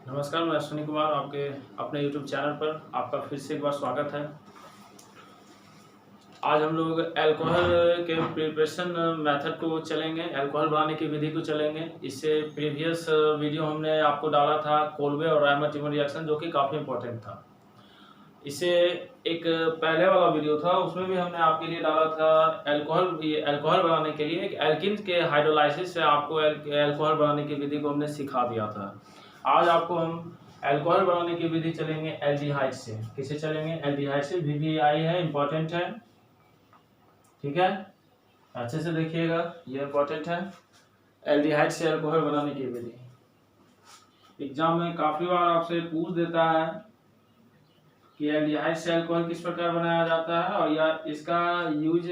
नमस्कार, मैं अश्विनी कुमार आपके अपने YouTube चैनल पर आपका फिर से एक बार स्वागत है। आज हम लोग अल्कोहल के प्रिपरेशन मेथड को चलेंगे, अल्कोहल बनाने की विधि को चलेंगे। इससे प्रीवियस वीडियो हमने आपको डाला था कोल्बे और रायमर्टिमर रिएक्शन, जो कि काफ़ी इम्पोर्टेंट था। इससे एक पहले वाला वीडियो था, उसमें भी हमने आपके लिए डाला था अल्कोहल बनाने के लिए एक एल्किन के हाइड्रोलाइसिस से आपको अल्कोहल बनाने की विधि को हमने सिखा दिया था। आज आपको हम अल्कोहल बनाने की विधि चलेंगे एल्डिहाइड से। किसे चलेंगे? एल्डिहाइड से। VVI है, इंपॉर्टेंट है, ठीक है, अच्छे से देखिएगा, ये इंपॉर्टेंट है। एल्डिहाइड से अल्कोहल बनाने की विधि एग्जाम में काफी बार आपसे पूछ देता है कि एल्डिहाइड से अल्कोहल किस प्रकार बनाया जाता है और या इसका यूज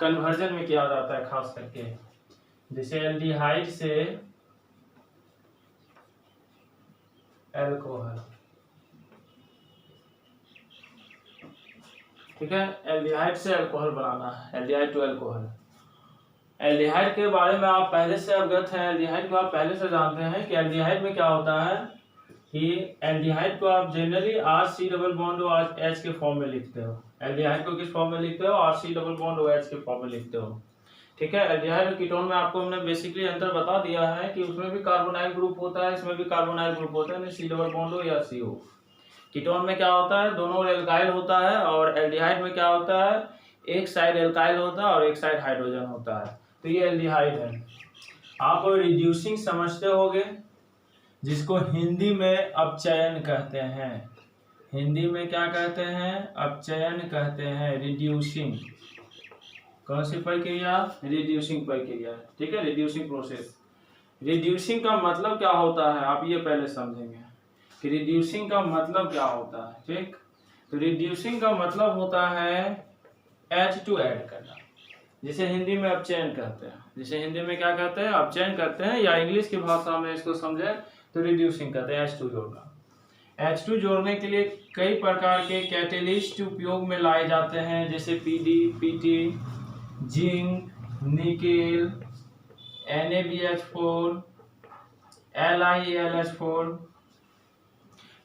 कन्वर्जन में किया जाता है, खास करके जैसे एल्डिहाइड से अल्कोहल, ठीक है। एल्डिहाइड से अल्कोहल बनाना है, एल्डिहाइड टू अल्कोहल। एल्डिहाइड के बारे में आप पहले से अवगत हैं, एल्डिहाइड को आप पहले से जानते हैं कि एल्डिहाइड में क्या होता है कि एल्डिहाइड को आप जनरली RC डबल बॉन्ड और H के फॉर्म में लिखते हो। एल्डिहाइड को किस फॉर्म में लिखते हो? RC डबल बॉन्ड और H के फॉर्म में लिखते हो, ठीक है। एल्डिहाइड और कीटोन में आपको हमने बेसिकली अंतर बता दिया है कि उसमें भी कार्बोनाइल ग्रुप होता है, इसमें भी कार्बोनाइल ग्रुप होता है, C डबल बॉन्ड हो या CO। कीटोन में क्या होता है? दोनों एल्काइल होता है, और एल्डिहाइड में क्या होता है? एक साइड एल्काइल होता है और एक साइड हाइड्रोजन होता है। तो ये एल्डिहाइड है। आप रिड्यूसिंग समझते होंगे, जिसको हिंदी में अपचयन कहते हैं। हिंदी में क्या कहते हैं? अपचयन कहते हैं, रिड्यूसिंग। कौन सी प्रक्रिया? रिड्यूसिंग प्रक्रिया, ठीक है, रिड्यूसिंग प्रोसेस। रिड्यूसिंग का मतलब क्या होता है, आप ये पहले समझेंगे कि रिड्यूसिंग का मतलब क्या होता है, ठीक। तो रिड्यूसिंग का मतलब होता है H2 ऐड करना, जिसे हिंदी में अपचयन कहते हैं। जिसे हिंदी में क्या कहते हैं? अपचयन करते हैं, या इंग्लिश की भाषा में इसको समझे तो रिड्यूसिंग कहते हैं, H2 जोड़ना। H2 जोड़ने के लिए कई प्रकार के कैटेलिस्ट उपयोग में लाए जाते हैं, जैसे PD, PT, zinc, nickel, NaBH4, LiLH4।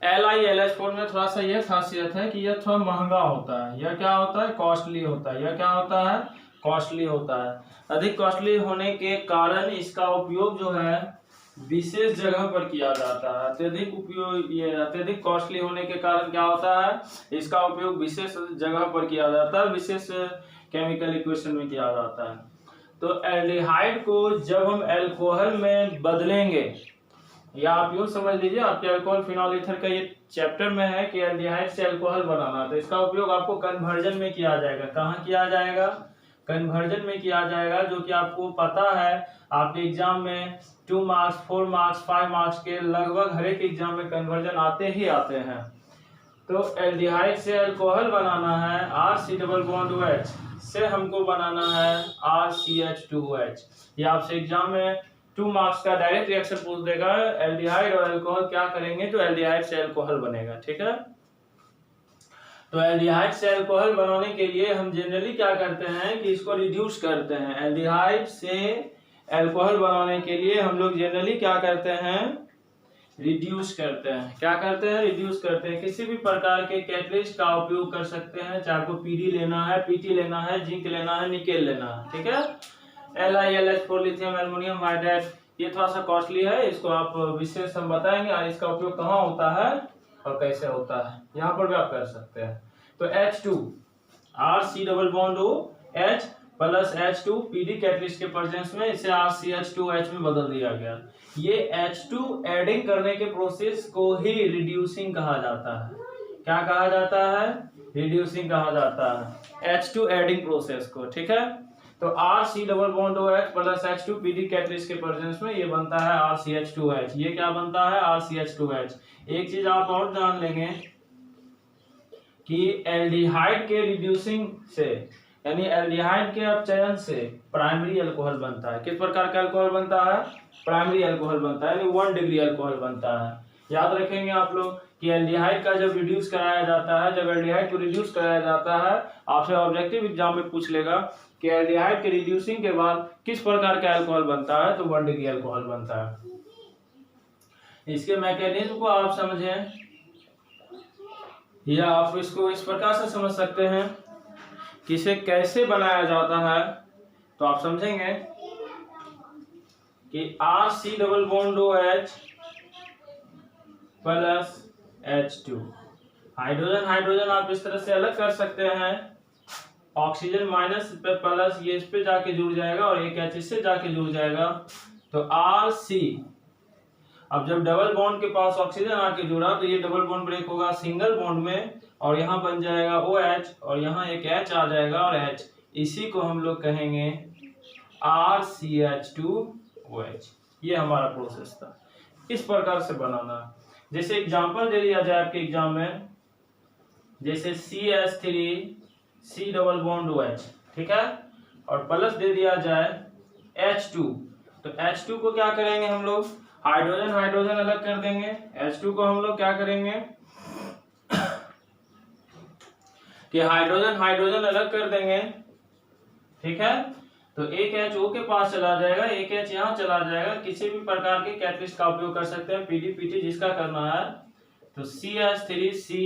LiLH4 में थोड़ा सा यह खासियत है कि यह थोड़ा महंगा होता है। यह क्या होता है? कॉस्टली होता है। यह क्या होता है? कॉस्टली होता है। अधिक कॉस्टली होने के कारण इसका उपयोग जो है विशेष जगह पर किया जाता है। अत्यधिक उपयोग, ये अत्यधिक कॉस्टली होने के कारण क्या होता है? इसका उपयोग विशेष जगह पर किया जाता है, विशेष केमिकल इक्वेशन में किया जाता है। तो एल्डिहाइड को जब हम अल्कोहल में बदलेंगे, या आप यूं समझ लीजिए, आपके अल्कोहल फिनॉल ईथर का ये चैप्टर में है कि एल्डिहाइड से अल्कोहल बनाना, तो इसका उपयोग आपको कन्वर्जन में किया जाएगा। कहाँ किया जाएगा? कन्वर्जन में किया जाएगा, जो कि आपको पता है आपके एग्जाम में 2 मार्क्स, 4 मार्क्स, 5 मार्क्स के लगभग हर एक एग्जाम में कन्वर्जन आते ही आते हैं। तो एल्डिहाइड से अल्कोहल बनाना है, RC डबल बॉन्ड OH से हमको बनाना है RCH2OH। ये आपसे एग्जाम में 2 मार्क्स का डायरेक्ट रिएक्शन पूछ देगा, एल्डिहाइड और अल्कोहल क्या करेंगे तो एल्डिहाइड से अल्कोहल बनेगा, ठीक है। तो एल्डिहाइड से अल्कोहल बनाने के लिए हम जनरली क्या करते हैं कि इसको रिड्यूस करते हैं। एल्डिहाइड से अल्कोहल बनाने के लिए हम लोग जनरली क्या करते हैं? रिड्यूस करते हैं। क्या करते हैं? रिड्यूस करते हैं। किसी भी प्रकार के कैटलिस्ट का उपयोग कर सकते हैं, चाहे आपको PD लेना है, PT लेना है, जिंक लेना है, निकेल लेना है, ठीक है। LiLH4 लिथियम एल्युमिनियम हाइड्राइड, ये थोड़ा सा कॉस्टली है, इसको आप विशेष हम बताएंगे और इसका उपयोग कहाँ होता है और कैसे होता है, यहाँ पर भी आप कर सकते हैं। तो H2, RC double bond OH plus H2 PD catalyst के प्रेजेंस में इसे RCH2OH में बदल दिया गया। ये H2 एडिंग करने के प्रोसेस को ही रिड्यूसिंग कहा जाता है। क्या कहा जाता है? रिड्यूसिंग कहा जाता है, H2 एडिंग प्रोसेस को, ठीक है। तो RC double bond OH plus H2 PD catalyst के प्रेजेंस में ये बनता है RCH2OH। ये क्या बनता है? RCH2OH। एक चीज आप और जान लेंगे कि एल्डिहाइड के रिड्यूसिंग से, यानी एल्डिहाइड के अपचयन से प्राइमरी अल्कोहल बनता है। किस प्रकार का अल्कोहल बनता है? प्राइमरी अल्कोहल बनता है, यानी 1 डिग्री अल्कोहल बनता है। याद रखेंगे आप लोग कि एल्डिहाइड का जब रिड्यूस कराया जाता है, जब एल्डिहाइड को रिड्यूस कराया जाता है, आपसे ऑब्जेक्टिव एग्जाम में पूछ लेगा कि एल्डिहाइड के रिड्यूसिंग के बाद किस प्रकार का अल्कोहल बनता है, तो 1 डिग्री अल्कोहल बनता है। इसके मैकेनिज्म को आप समझें, या आप इसको इस प्रकार से समझ सकते हैं कि इसे कैसे बनाया जाता है। तो आप समझेंगे कि RC double bond OH plus H2, hydrogen hydrogen आप इस तरह से अलग कर सकते हैं, ऑक्सीजन माइनस पे प्लस ये इस पे जाके जुड़ जाएगा और एक H इससे जाके जुड़ जाएगा, तो RC। अब जब डबल बॉन्ड के पास ऑक्सीजन आके जुड़ा तो ये डबल बॉन्ड ब्रेक होगा सिंगल बॉन्ड में और यहाँ बन जाएगा OH और यहाँ एक H आ जाएगा और H, इसी को हम लोग कहेंगे RCH2OH। ये हमारा प्रोसेस था, इस प्रकार से बनाना। जैसे एग्जांपल दे दिया जाए आपके एग्जाम में, जैसे CH3C डबल बॉन्ड OH, ठीक है, और प्लस दे दिया जाए H2, तो H2 को क्या करेंगे हम लोग, हाइड्रोजन हाइड्रोजन अलग कर देंगे, H2 को हम लोग क्या करेंगे कि हाइड्रोजन हाइड्रोजन अलग कर देंगे, ठीक है। तो एक H O के पास चला जाएगा, एक H यहाँ चला जाएगा। किसी भी प्रकार के कैटलिस्ट का उपयोग कर सकते हैं, PD PT जिसका करना है। तो CH3C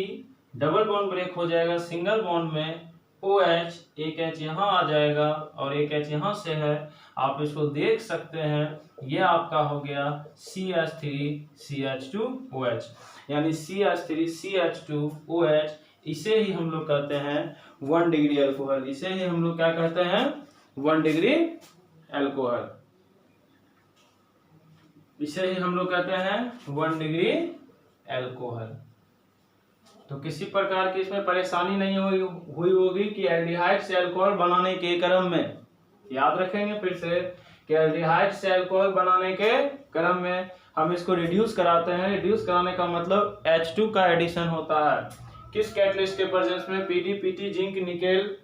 डबल बॉन्ड ब्रेक हो जाएगा सिंगल बॉन्ड में, OH एक H यहाँ आ जाएगा और एक H यहाँ से है, आप इसको देख सकते हैं, ये आपका हो गया CH3CH2OH, यानी CH3CH2OH। इसे ही हम लोग कहते हैं 1 डिग्री अल्कोहल, इसे ही हम लोग क्या कहते हैं 1 डिग्री अल्कोहल, इसे ही हम लोग कहते हैं 1 डिग्री अल्कोहल। तो किसी प्रकार की इसमें परेशानी नहीं हुई होगी कि एल्डिहाइड से अल्कोहल बनाने के क्रम में, याद रखेंगे फिर से कि एल्डिहाइड से अल्कोहल बनाने के क्रम में हम इसको रिड्यूस कराते हैं। रिड्यूस कराने का मतलब H2 का एडिशन होता है, किस कैटलिस्ट के प्रेजेंस में, PD PT जिंक निकेल,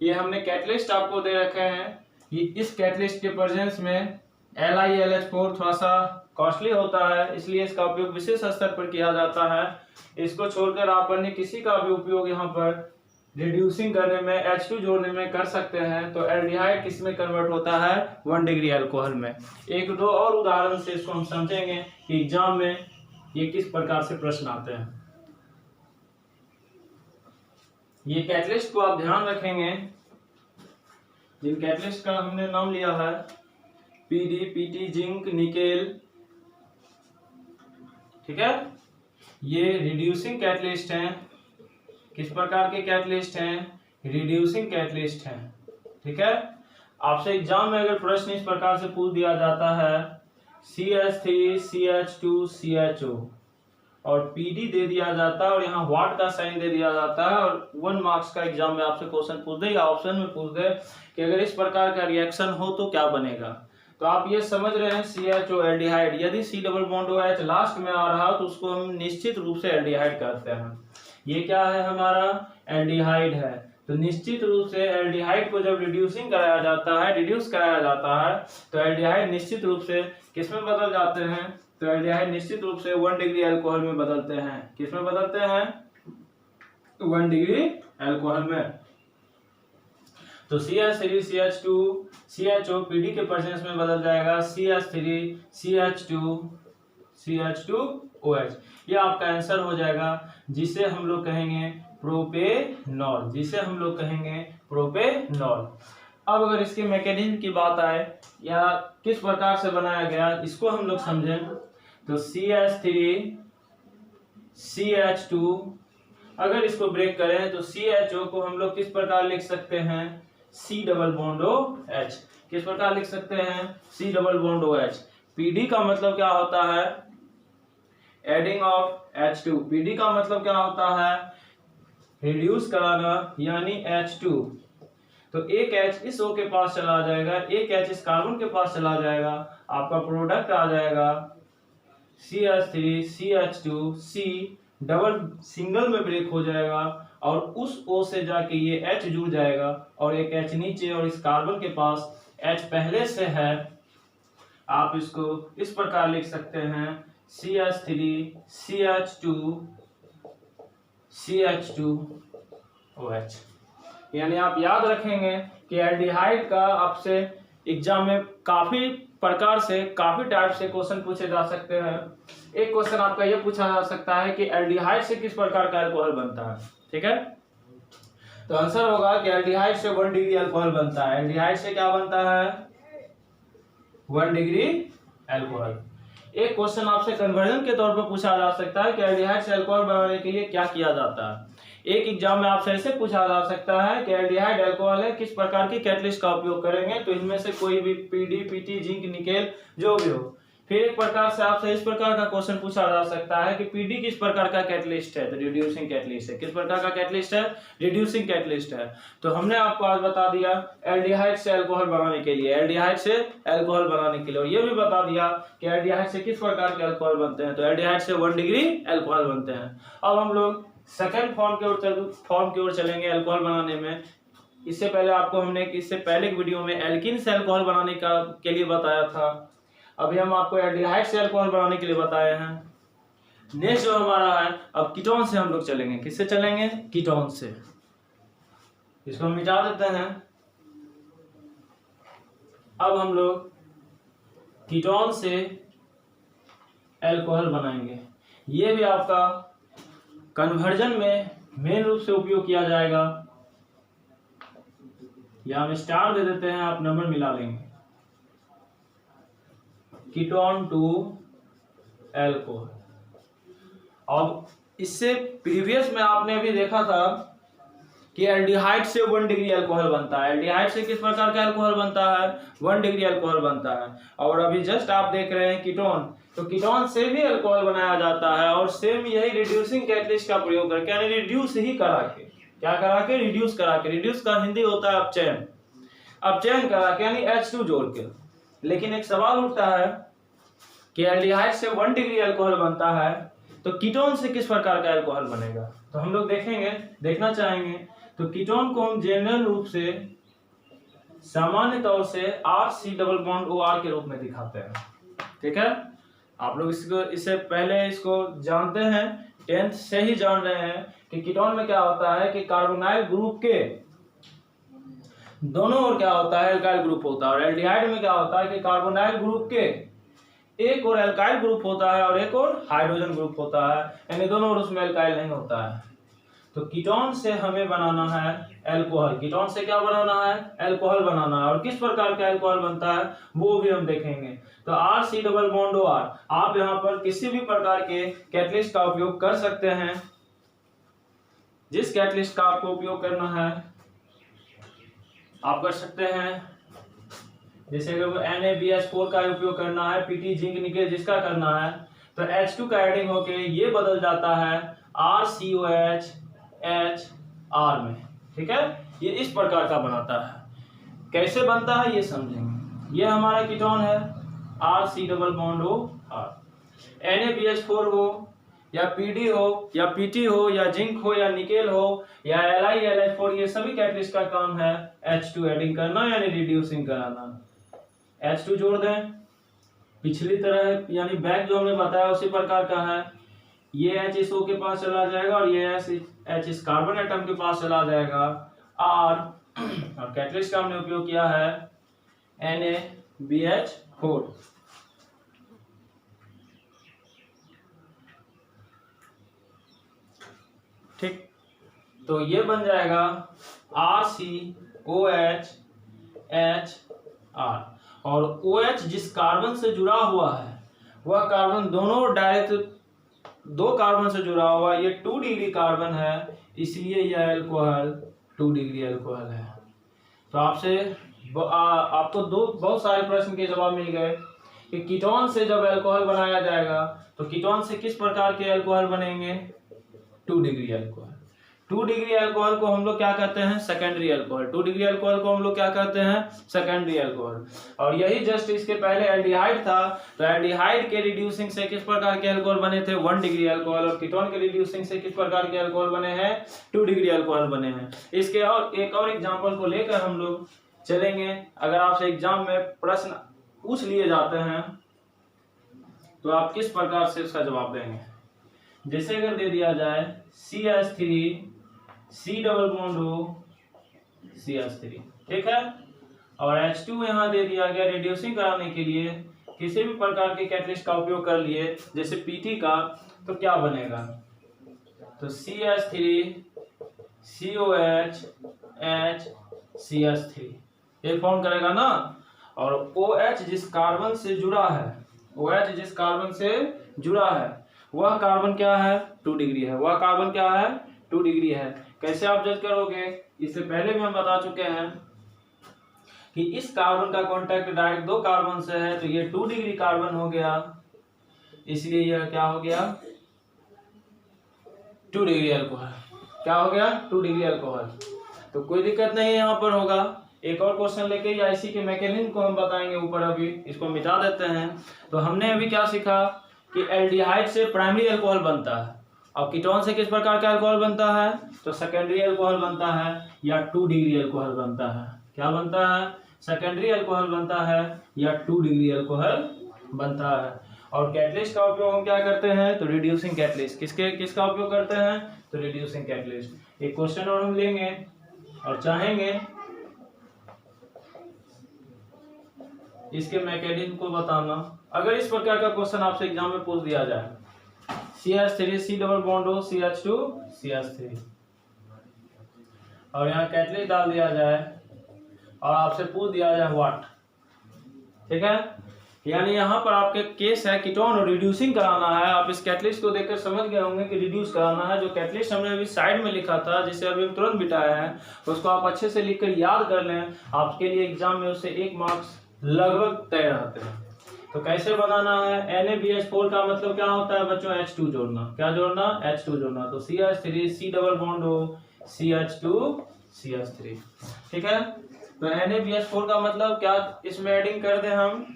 ये हमने कैटलिस्ट आपको दे रखे हैं। ये इस कैटलिस्ट के प्रेजेंस में LiLH4 थोड़ा सा कॉस्टली होता है, इसलिए इसका उपयोग विशेष स्तर पर किया जाता है। इसको छोड़कर आप अन्य किसी का भी उपयोग यहाँ पर रिड्यूसिंग करने में, H2 जोड़ने में कर सकते हैं। तो एल्डिहाइड किस में कन्वर्ट होता है 1 डिग्री अल्कोहल में। एक दो और उदाहरण से इसको हम समझेंगे कि एग्जाम में ये किस प्रकार से प्रश्न आते हैं। ये कैटलिस्ट को आप ध्यान रखेंगे, जिन कैटलिस्ट का हमने नाम लिया है PD PT जिंक निकेल, ठीक है, ये रिड्यूसिंग कैटलिस्ट हैं। किस प्रकार के कैटलिस्ट हैं, रिड्यूसिंग कैटलिस्ट हैं, ठीक है। आपसे एग्जाम में अगर प्रश्न इस प्रकार से पूछ दिया जाता है CH3CH2CHO और PD दे दिया जाता है और यहाँ वाट का साइन दे दिया जाता है और 1 मार्क्स का एग्जाम में आपसे क्वेश्चन पूछ दे या ऑप्शन में पूछ दे कि अगर इस प्रकार का रिएक्शन हो तो क्या बनेगा, तो आप ये समझ रहे हैं CHO एल्डिहाइड, यदि C double bond OH last में आ रहा तो उसको हम निश्चित रूप से एल्डिहाइड कहते हैं। ये क्या है, हमारा एल्डिहाइड है। तो निश्चित रूप से एल्डिहाइड को जब रिड्यूसिंग कराया जाता है, रिड्यूस कराया जाता है, तो एल्डिहाइड निश्चित रूप से किस में बदल जाते हैं, तो एल्डिहाइड निश्चित रूप से 1 डिग्री अल्कोहल में बदलते हैं। किस में बदलते हैं, 1 डिग्री अल्कोहल में। तो CH3CH2CHO PD के प्रेजेंस में बदल जाएगा CH3CH2CH2OH। ये आपका आंसर हो जाएगा, जिसे हम लोग कहेंगे प्रोपेनॉल, जिसे हम लोग कहेंगे प्रोपेनॉल। अब अगर इसके मैकेनिज्म की बात आए या किस प्रकार से बनाया गया, इसको हम लोग समझें, तो CH3CH2 अगर इसको ब्रेक करें तो CHO को हम लोग किस प्रकार लिख सकते हैं, C डबल बॉन्ड OH। किस प्रकार लिख सकते हैं, C double bond OH। PD का मतलब क्या होता है, एडिंग ऑफ H2। PD का मतलब क्या होता है, रिड्यूस कराना, यानी H2। तो एक H इस O के पास चला जाएगा, एक H इस कार्बन के पास चला जाएगा, आपका प्रोडक्ट आ जाएगा CH3CH2C डबल सिंगल में ब्रेक हो जाएगा और उस O से जाके ये H जुड़ जाएगा और एक H नीचे और इस कार्बन के पास H पहले से है। आप इसको इस प्रकार लिख सकते हैं CH3CH2CH2OH। यानी आप याद रखेंगे कि एल्डिहाइड का आपसे एग्जाम में काफी प्रकार से काफी टाइप से क्वेश्चन पूछे जा सकते हैं। एक क्वेश्चन आपका ये पूछा जा सकता है कि एल्डिहाइड से किस प्रकार का अल्कोहल बनता है। ठीक है, तो आंसर होगा कि एल्डिहाइड से 1 डिग्री अल्कोहल बनता है। एल्डिहाइड से क्या बनता है? 1 डिग्री अल्कोहल। एक क्वेश्चन आपसे कन्वर्जन के तौर पर पूछा जा सकता है कि एल्डिहाइड से अल्कोहल बनाने के लिए क्या किया जाता है। एक एग्जाम में आपसे ऐसे पूछा जा सकता है कि एल्डिहाइड अल्कोहल है, किस प्रकार की कैटलिस्ट का उपयोग करेंगे, तो इनमें से कोई भी पीडी, पीटी, जिंक, निकेल जो भी हो। फिर एक प्रकार से आपसे इस प्रकार का क्वेश्चन पूछा जा सकता है कि पीडी किस प्रकार का कैटलिस्ट है, तो रिड्यूसिंग कैटलिस्ट है। किस प्रकार का कैटलिस्ट है? रिड्यूसिंग कैटलिस्ट है। तो हमने आपको आज बता दिया एल्डिहाइड से अल्कोहल बनाने के लिए, एल्डिहाइड से अल्कोहल बनाने के लिए, और ये भी बता दिया कि एल्डिहाइड से किस प्रकार के अल्कोहल बनते हैं, तो एल्डिहाइड से 1 डिग्री अल्कोहल बनते हैं। अब हम लोग सेकेंड फॉर्म की ओर चलेंगे अल्कोहल बनाने में। इससे पहले आपको हमने इससे पहले एक वीडियो में एल्कीन से अल्कोहल बनाने के लिए बताया था। अभी हम आपको एल्डिहाइड से अल्कोहल बनाने के लिए बताए हैं। नेक्स्ट जो हमारा है, अब कीटोन से हम लोग चलेंगे। किससे चलेंगे? कीटोन से। इसको हम मिटा देते हैं। अब हम लोग कीटोन से अल्कोहल बनाएंगे। ये भी आपका कन्वर्जन में मेन रूप से उपयोग किया जाएगा। या हम स्टार दे देते हैं, आप नंबर मिला लेंगे। Ketone to alcohol. अब इससे प्रीवियस में आपने भी देखा था कि एल्डिहाइड से 1 डिग्री अल्कोहल बनता है। एल्डिहाइड से किस प्रकार का अल्कोहल बनता है? 1 डिग्री अल्कोहल बनता है। और अभी जस्ट आप देख रहे हैं कीटोन, तो कीटोन से भी अल्कोहल बनाया जाता है, और सेम यही रिड्यूसिंग कैटलिस्ट का प्रयोग करके, यानी रिड्यूस ही करा के, क्या करा के? रिड्यूस करा के। रिड्यूस का हिंदी होता है अपचयन। अपचयन करा के यानी H2 जोड़ के। लेकिन एक सवाल उठता है कि एल्डिहाइड से 1 डिग्री अल्कोहल बनता है, तो कीटोन से किस प्रकार का अल्कोहल बनेगा, तो हम लोग देखना चाहेंगे। तो कीटोन को हम जनरल रूप से सामान्य तौर से RC⋯OR के रूप में दिखाते हैं। ठीक है, आप लोग इससे पहले इसको जानते हैं, 10th से ही जान रहे हैं कि कीटोन में क्या होता है कि कार्बोनाइल ग्रुप के दोनों ओर क्या होता है? एल्काइल ग्रुप होता है। और एल्डिहाइड में क्या होता है कि कार्बोनाइल ग्रुप के एक और एल्काइल ग्रुप होता है और एक और हाइड्रोजन ग्रुप होता है, यानी दोनों ओर उसमें एल्काइल नहीं होता है। तो कीटोन से हमें बनाना है अल्कोहल। कीटोन से क्या बनाना है? अल्कोहल बनाना है। और किस प्रकार का अल्कोहल बनता है वो भी हम देखेंगे। तो RC⋯OR, आप यहाँ पर किसी भी प्रकार के कैटलिस्ट का उपयोग कर सकते हैं। जिस कैटलिस्ट का आपको उपयोग करना है आप कर सकते हैं। जैसे अगर NaBH4 का उपयोग करना है, PT, जिंक, निकेल जिसका करना है, तो H2 का एडिंग होके ये बदल जाता है RCOH HR में। ठीक है, ये इस प्रकार का बनाता है। कैसे बनता है ये समझेंगे। ये हमारा कीटोन है RC⋯OR। NaBH4 हो या PD हो या PT हो या जिंक हो या निकेल हो या LiLH4, ये सभी कैटलिस्ट का काम है H2 एडिंग करना, यानी रिड्यूसिंग कराना। H2 जोड़ दें, पिछली तरह यानी बैक जो हमने बताया उसी प्रकार का है। ये H इस O के पास चला जाएगा और ये H इस कार्बन एटम के पास चला जाएगा R, और कैटलिस्ट का हमने उपयोग किया है NaBH4। ठीक, तो ये बन जाएगा RCOH HR। और OH जिस कार्बन से जुड़ा हुआ है वह कार्बन दोनों डायरेक्ट 2 कार्बन से जुड़ा हुआ, ये 2 डिग्री कार्बन है, इसलिए यह अल्कोहल 2 डिग्री अल्कोहल है। तो आपको बहुत सारे प्रश्न के जवाब मिल गए कि कीटोन से जब अल्कोहल बनाया जाएगा तो कीटोन से किस प्रकार के अल्कोहल बनेंगे? 2 डिग्री अल्कोहल। 2 डिग्री अल्कोहल को हम लोग क्या कहते हैं? Secondary alcohol. 2 डिग्री अल्कोहल को हम लोग क्या कहते हैं? Secondary alcohol. और यही जस्ट इसके पहले एल्डिहाइड था, तो एल्डिहाइड के रिड्यूसिंग से किस प्रकार के अल्कोहल बने थे? 1 डिग्री अल्कोहल। और कीटोन के रिड्यूसिंग से किस प्रकार के अल्कोहल बने हैं? 2 डिग्री अल्कोहल बने हैं। इसके और एक और एग्जाम्पल को लेकर हम लोग चलेंगे। अगर आपसे एग्जाम में प्रश्न पूछ लिए जाते हैं तो आप किस प्रकार से उसका जवाब देंगे। जैसे अगर दे दिया जाए CH3 C⋯O CH3, ठीक है, और H2 यहाँ दे दिया गया। रिड्यूसिंग कराने के लिए किसी भी प्रकार के कैटलिस्ट का उपयोग कर लिए, जैसे PT का, तो क्या बनेगा, तो CH3 COH H CH3 ये फॉर्म करेगा ना। और OH जिस कार्बन से जुड़ा है, OH जिस कार्बन से जुड़ा है वह कार्बन क्या है, 2 डिग्री है। वह कार्बन क्या है, 2 डिग्री है। कैसे आप जज करोगे, इससे पहले भी हम बता चुके हैं कि इस कार्बन का कांटेक्ट डायरेक्ट 2 कार्बन से है, तो ये 2 डिग्री कार्बन हो गया, इसलिए यह क्या हो गया, 2 डिग्री अल्कोहल। क्या हो गया, 2 डिग्री अल्कोहल। तो कोई दिक्कत नहीं है, यहाँ पर होगा। एक और क्वेश्चन लेके या इसी के मैकेनिज्म को हम बताएंगे ऊपर, अभी इसको मिटा देते हैं। तो हमने अभी क्या सीखा कि एल्डिहाइड से प्राइमरी अल्कोहल बनता है, और कीटोन से किस प्रकार का अल्कोहल बनता है, तो सेकेंडरी अल्कोहल बनता है या 2 डिग्री अल्कोहल बनता है। क्या बनता है, सेकेंडरी अल्कोहल बनता है या 2 डिग्री अल्कोहल बनता है। और कैटलिस्ट का उपयोग हम क्या करते हैं, तो रिड्यूसिंग कैटलिस्ट। किसका उपयोग करते हैं, तो रिड्यूसिंग कैटलिस्ट। एक क्वेश्चन और हम लेंगे और चाहेंगे इसके मैकेनिज्म को बताना। अगर इस प्रकार का क्वेश्चन आपसे एग्जाम में पूछ दिया जाए, CH3 C डबल बॉन्ड हो CH2 CH3, और यहाँ कैटलिस्ट डाल दिया जाए और आपसे पूछ दिया जाए व्हाट, ठीक है, यानी यहाँ पर आपके केस है कीटोन और रिड्यूसिंग कराना है। आप इस कैटलिस्ट को देखकर समझ गए होंगे कि रिड्यूस कराना है। जो कैटलिस्ट हमने अभी साइड में लिखा था, जिसे अभी तुरंत बिठाया है, उसको आप अच्छे से लिखकर याद कर लें। आपके लिए एग्जाम में उससे 1 मार्क्स लगभग तय रहते हैं। तो कैसे बनाना है, NaBH4 का मतलब क्या होता है बच्चों, H2 जोड़ना। क्या जोड़ना, H2 जोड़ना। तो CH3 C डबल बॉन्ड हो CH2 CH3, ठीक है। तो NaBH4 का मतलब क्या, इसमें एडिंग कर दें हम,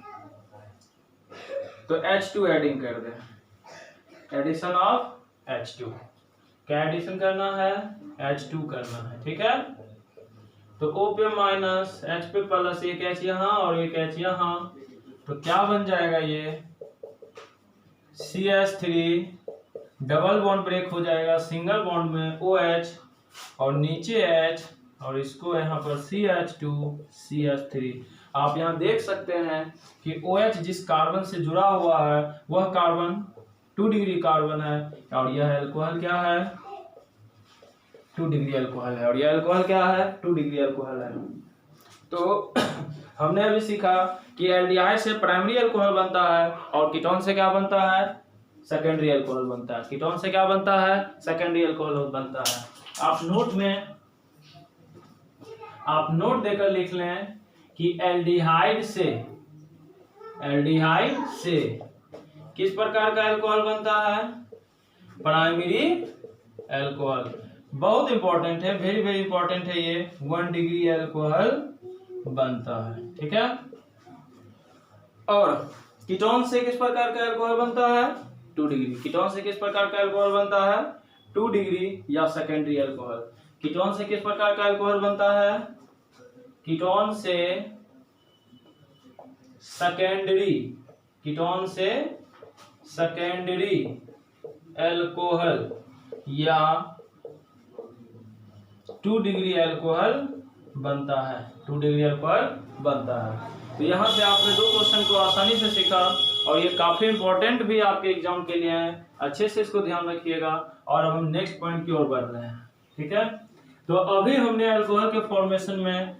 तो H2 एडिंग कर दें, एडिशन ऑफ H2। क्या एडिशन करना है, H2 करना है, ठीक है। तो O पे माइनस, H पे प्लस, एक H यहाँ और एक H यहाँ, तो क्या बन जाएगा, ये CH3 डबल बॉन्ड ब्रेक हो जाएगा, सिंगल बॉन्ड में OH और नीचे H, और इसको यहाँ पर CH2 CH3। आप यहाँ देख सकते हैं कि OH जिस कार्बन से जुड़ा हुआ है वह कार्बन 2 डिग्री कार्बन है, और यह अल्कोहल क्या है, 2 डिग्री अल्कोहल है, और यह अल्कोहल क्या है, 2 डिग्री अल्कोहल है। तो हमने अभी सीखा कि एल्डिहाइड से प्राइमरी अल्कोहल बनता है, और कीटोन से क्या बनता है, सेकेंडरी अल्कोहल बनता है। कीटोन से क्या बनता है, सेकेंडरी अल्कोहल बनता है। आप नोट देकर लिख लें कि एल्डिहाइड से किस प्रकार का अल्कोहल बनता है, प्राइमरी अल्कोहल। बहुत इंपॉर्टेंट है, वेरी वेरी इंपॉर्टेंट है ये। 1 डिग्री अल्कोहल बनता है, ठीक है। और कीटोन से किस प्रकार का अल्कोहल बनता है, 2 डिग्री। कीटोन से किस प्रकार का अल्कोहल बनता है, 2 डिग्री या सेकेंडरी अल्कोहल। कीटोन से किस प्रकार का अल्कोहल बनता है, कीटोन से सेकेंडरी अल्कोहल या 2 डिग्री अल्कोहल बनता है, 2 डिग्री अल्कोहल बनता है। तो यहाँ से आपने 2 क्वेश्चन को आसानी से सीखा, और ये काफी इंपॉर्टेंट भी आपके एग्जाम के लिए है। अच्छे से इसको ध्यान रखिएगा। और अब हम नेक्स्ट पॉइंट की ओर बढ़ रहे हैं, ठीक है। तो अभी हमने अल्कोहल के फॉर्मेशन में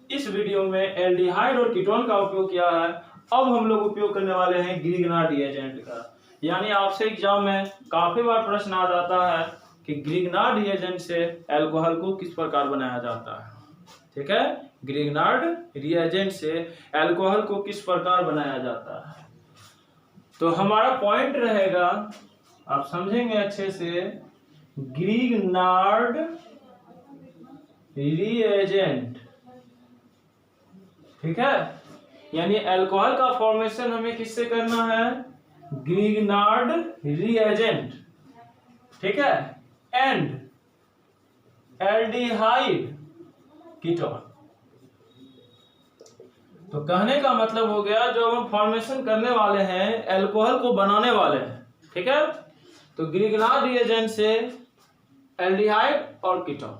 इस वीडियो में एल्डिहाइड और कीटोन का उपयोग किया है। अब हम लोग उपयोग करने वाले हैं ग्रिग्नार्ड रिएजेंट का। यानी आपसे एग्जाम में काफी बार प्रश्न आ जाता है कि ग्रिग्नार्ड रिएजेंट से अल्कोहल को किस प्रकार बनाया जाता है, ठीक है। ग्रिग्नार्ड रिएजेंट से अल्कोहल को किस प्रकार बनाया जाता है। तो हमारा पॉइंट रहेगा, आप समझेंगे अच्छे से, ग्रिग्नार्ड रिएजेंट, ठीक है। यानी अल्कोहल का फॉर्मेशन हमें किससे करना है, ग्रिग्नार्ड रिएजेंट, ठीक है, एंड एल्डिहाइड कीटोन। तो कहने का मतलब हो गया, जो हम फॉर्मेशन करने वाले हैं, अल्कोहल को बनाने वाले हैं, ठीक है। तो ग्रिग्नार्ड रिएजेंट से एल्डिहाइड और कीटोन,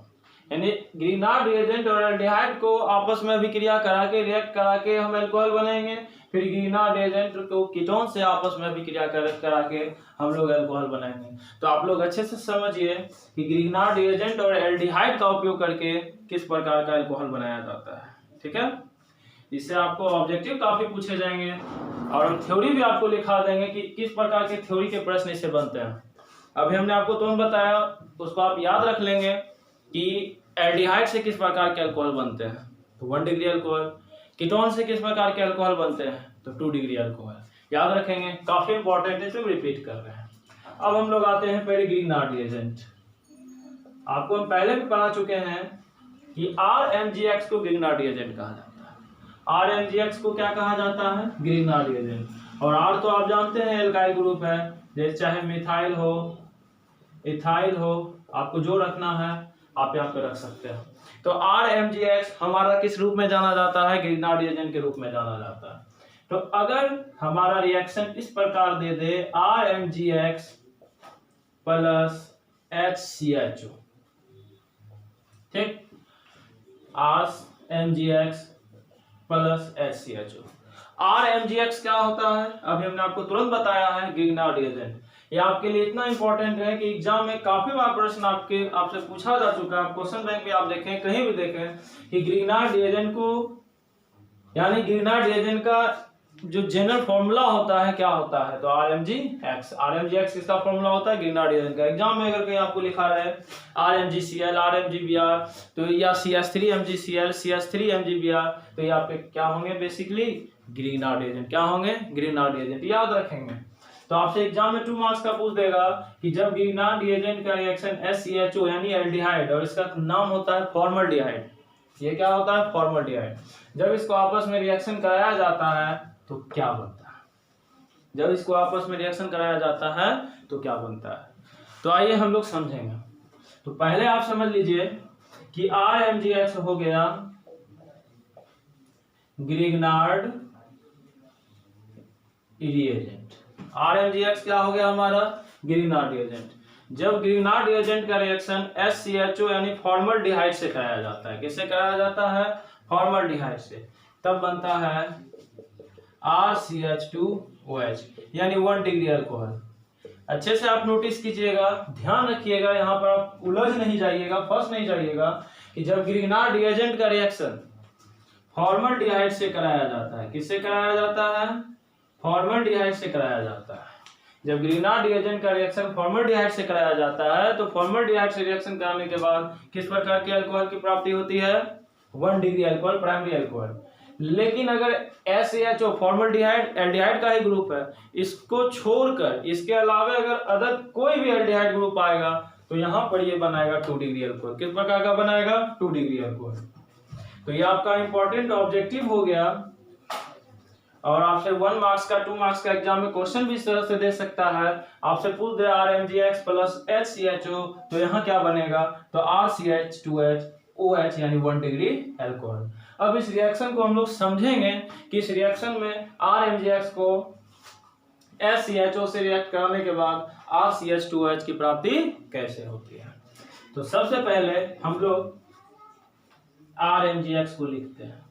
यानी ग्रीनार्ड रिएजेंट और एल्डिहाइड को आपस में अभिक्रिया करा के रिएक्ट करा के हम अल्कोहल बनाएंगे, फिर ग्रीनार्ड रिएजेंट को कीटोन से आपस में अभिक्रिया करा के हम लोग अल्कोहल बनाएंगे। तो आप लोग अच्छे से समझिए कि ग्रीनार्ड रिएजेंट और एल्डिहाइड का उपयोग करके किस प्रकार का अल्कोहल बनाया जाता है। ठीक है, इससे आपको ऑब्जेक्टिव काफी पूछे जाएंगे और थ्योरी भी आपको लिखा देंगे कि किस प्रकार के थ्योरी के प्रश्न इससे बनते हैं। अभी हमने आपको तुरंत बताया, उसको आप याद रख लेंगे कि एल्डिहाइड से किस प्रकार के अल्कोहल बनते हैं, तो 1 डिग्री अल्कोहल। कीटोन से किस प्रकार के अल्कोहल बनते हैं, तो 2 डिग्री अल्कोहल। याद रखेंगे, काफी इंपॉर्टेंट है, इसमें रिपीट कर रहे हैं। अब हम लोग आते हैं पहले ग्रीनार्ड रिएजेंट। आपको हम पहले भी पढ़ा चुके हैं कि RMgX को ग्रीनार्ड रिएजेंट कहा जाता है। RMgX को क्या कहा जाता है, ग्रीनार्ड रिएजेंट। और R तो आप जानते हैं एल्काइल ग्रुप है, जैसे चाहे मिथाइल हो, इथाइल हो, आपको जो रखना है आप यहाँ पे रख सकते हैं। तो RMgX हमारा किस रूप में जाना जाता है, ग्रीनार्ड रिएजेंट के रूप में जाना जाता है। तो अगर हमारा रिएक्शन इस प्रकार दे दे RMgX प्लस HCHO, ठीक, RMgX प्लस HCHO। RMgX क्या होता है, अभी हमने आपको तुरंत बताया है, ग्रीनार्ड रिएजेंट। ये आपके लिए इतना इंपॉर्टेंट है कि एग्जाम में काफी बार प्रश्न आपसे पूछा जा चुका है। आप क्वेश्चन बैंक में आप देखें, कहीं भी देखें कि ग्रीनार्ड रिएजेंट को, यानी ग्रीनार्ड रिएजेंट का जो जनरल फॉर्मूला होता है क्या होता है, तो RMgX इसका फॉर्मूला होता है ग्रीनार्ड रिएजेंट का। एग्जाम में अगर कहीं आपको लिखा रहे RMgCl, RMgBr, तो या CH3MgCl, CH3MgBr, तो ये आपके क्या होंगे, बेसिकली ग्रीनार्ड रिएजेंट। क्या होंगे, ग्रीनार्ड रिएजेंट। याद रखेंगे। तो आपसे एग्जाम में 2 मार्क्स का पूछ देगा कि जब ग्रीनार्ड रिएजेंट का रिएक्शन SCHO यानी एल्डिहाइड, और इसका नाम होता है फॉर्मल्डिहाइड, ये क्या होता है, फॉर्मल्डिहाइड, जब इसको आपस में रिएक्शन कराया जाता है तो क्या बनता है, जब इसको आपस में रिएक्शन कराया जाता है तो क्या बनता है। तो आइए हम लोग समझेंगे। तो पहले आप समझ लीजिए कि RMgX हो गया ग्रीनार्ड रिएजेंट। RMgX क्या हो गया हमारा, ग्रीनार्ड रिएजेंट। जब ग्रीनार्ड रिएजेंट का रिएक्शन SCHO यानी फॉर्मल्डिहाइड से कराया जाता है, किससे कराया जाता है, फॉर्मल्डिहाइड से, तब बनता है RCH2OH यानी 1 डिग्री अल्कोहल। अच्छे से आप नोटिस कीजिएगा, ध्यान रखिएगा, यहाँ पर आप उलझ नहीं जाइएगा, फंस नहीं जाइएगा कि जब ग्रीनार्ड रिएजेंट का रिएक्शन फॉर्मल्डिहाइड से कराया जाता है, किससे कराया जाता है, फॉर्मल्डिहाइड से कराया जाता है। जब ग्रीनार्ड रिएजेंट का रिएक्शन फॉर्मल्डिहाइड से कराया जाता है तो फॉर्मल्डिहाइड से रिएक्शन कराने के बाद किस प्रकार के अल्कोहल की प्राप्ति होती है, 1 डिग्री अल्कोहल, प्राइमरी अल्कोहल। लेकिन अगर SCHO फॉर्मल्डिहाइड एल्डिहाइड का ही ग्रुप है, इसको छोड़कर इसके अलावा अगर अदर कोई भी एल्डिहाइड ग्रुप आएगा तो यहाँ पर ये बनाएगा 2 डिग्री अल्कोहल। किस प्रकार का बनाएगा, 2 डिग्री अल्कोहल। तो ये आपका इंपॉर्टेंट ऑब्जेक्टिव हो गया और आपसे 1 मार्क्स का 2 मार्क्स का एग्जाम में क्वेश्चन भी इस तरह से दे सकता है। आपसे पूछ दे RMgX प्लस HCHO, तो यहाँ क्या बनेगा, तो RCH2OH यानी 1 डिग्री अल्कोहल। अब इस रिएक्शन को हम लोग समझेंगे कि इस रिएक्शन में RMgX को SCHO से रिएक्ट कराने के बाद RCH2OH की प्राप्ति कैसे होती है। तो सबसे पहले हम लोग RMgX को लिखते हैं,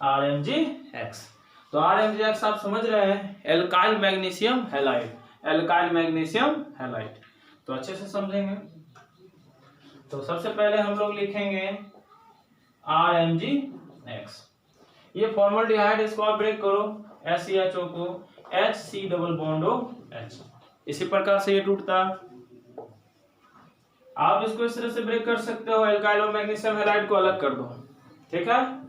RMgX। तो RMgX आप समझ रहे हैं, alkyl magnesium halide, alkyl magnesium halide. तो अच्छे से समझेंगे। तो सबसे पहले हम लोग लिखेंगे RMgX। ये फॉर्मल्डिहाइड, इसको आप ब्रेक करो, SCHO को HC डबल बॉन्ड OH, इसी प्रकार से ये टूटता है। आप इसको इस तरह से ब्रेक कर सकते हो, एल्काइल और मैग्नीशियम हैलाइड को अलग कर दो, ठीक है।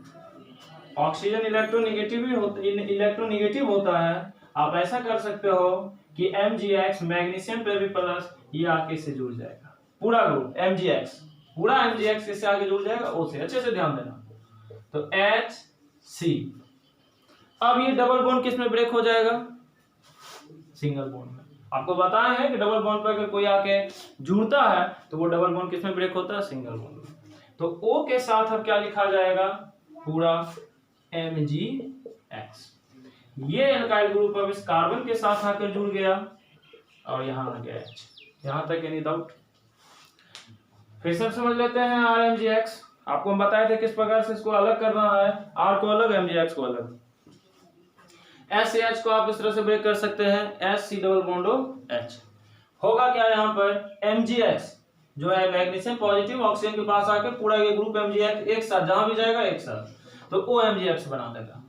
ऑक्सीजन इलेक्ट्रोनेगेटिव होता है, आप ऐसा कर सकते हो कि MgX मैग्नीशियम पे भी प्लस, ये आके से जुड़ जाएगा, पूरा ग्रुप MgX, पूरा MgX इससे आगे जुड़ जाएगा O से। अच्छे से ध्यान देना। तो HC, अब ये डबल बॉन्ड किस में ब्रेक हो जाएगा, सिंगल बॉन्ड में। आपको बताया है कि डबल बॉन्ड पर अगर कोई आके जुड़ता है तो वो डबल बॉन्ड किस में ब्रेक होता है, सिंगल बॉन्ड में। तो O के साथ अब क्या लिखा जाएगा, पूरा MgX। ये एल्काइल ग्रुप अब इस कार्बन के साथ आकर जुड़ गया और यहां आ गया H, यहां तक एनी डाउट। फिर से समझ लेते हैं RMgx। आपको हम बताए थे किस प्रकार से इसको अलग करना है, R को अलग MgX को अलग। SCH को आप इस तरह से ब्रेक कर सकते हैं SC डबल बॉन्ड H। होगा क्या यहाँ पर MgX जो है मैग्नीशियम पॉजिटिव ऑक्सीजन के पास आके पूरा ये ग्रुप MgX एक साथ जहां भी जाएगा एक साथ, तो OMgX बना देगा।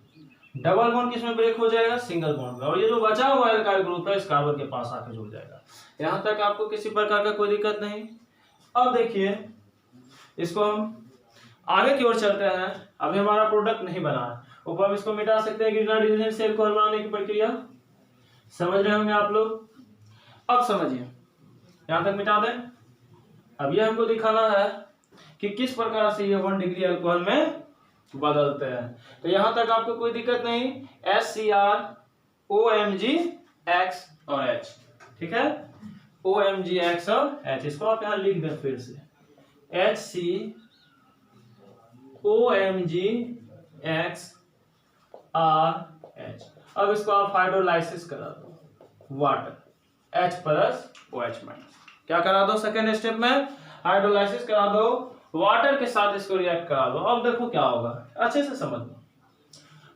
डबल बॉन्ड किसमें ब्रेक हो जाएगा, सिंगल बॉन्ड में, और ये जो बचा हुआ एल्काइल ग्रुप है इस कार्बन के पास आके जुड़ जाएगा। यहां तक आपको किसी प्रकार का कोई दिक्कत नहीं। अब देखिए इसको हम आगे की ओर चलते हैं। अभी हमारा प्रोडक्ट नहीं बना है, ऊपर हम इसको मिटा सकते हैं ग्रीनर डिटर्जेंट से अल्कोहल बनाने की प्रक्रिया समझ रहे होंगे आप लोग। अब समझिए, यहां तक मिटा दें। अब ये हमको दिखाना है कि किस प्रकार से ये 1 डिग्री अल्कोहल में बदलते हैं। तो यहां तक आपको कोई दिक्कत नहीं, SCR OMgX और H, ठीक है, OMgX और H। इसको आप यहां लिख दें फिर से HC OMgX R H। अब इसको आप हाइड्रोलाइसिस करा दो, water H plus OH minus, क्या करा दो सेकेंड स्टेप में, हाइड्रोलाइसिस करा दो, वाटर के साथ इसको रिएक्ट करा दो। अब देखो क्या होगा, अच्छे से समझ लो।